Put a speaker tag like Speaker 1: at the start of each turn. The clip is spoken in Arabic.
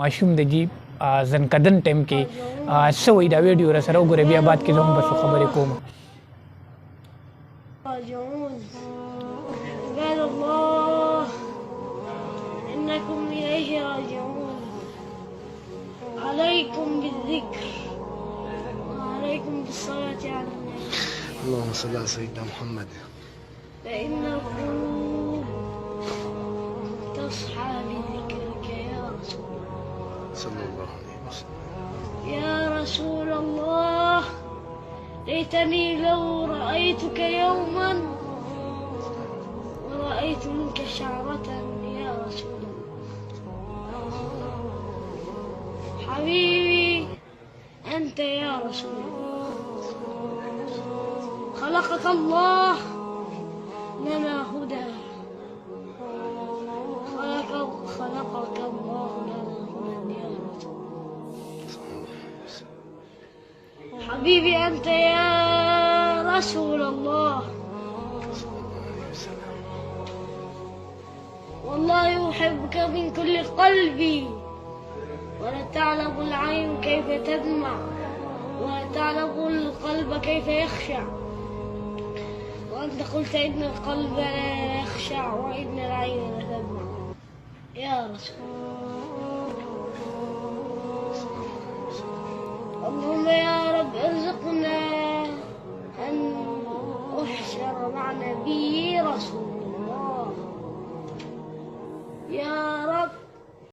Speaker 1: ماشوم د جی ځنکدن ټیم کې سوي دا ویډیو را سره وګورئ بیا بعد کې زه هم بس خبرې کوم.
Speaker 2: راجعون عباد الله إنكم إليه راجعون عليكم بالذكر وعليكم بالصلاة على النبي
Speaker 3: اللهم صل على سيدنا محمد
Speaker 2: فإن القلوب تصحى بذكرك يا رسول الله
Speaker 3: صلى الله عليه وسلم.
Speaker 2: يا رسول الله ليتني لو رأيتك يوما ورأيت منك شعرة يا رسول الله. حبيبي أنت يا رسول الله خلقك الله لنا هدى خلقك الله لنا هدى يا رسول الله. حبيبي أنت يا رسول الله والله أحبك من كل قلبي ولا تعلم العين كيف تدمع ولا تعلم القلب كيف يخشع وأنت قلت إن القلب لا يخشع وإن العين لا تدمع يا رسول الله. اللهم يا رب ارزقنا أن أحشر مع نبي رسول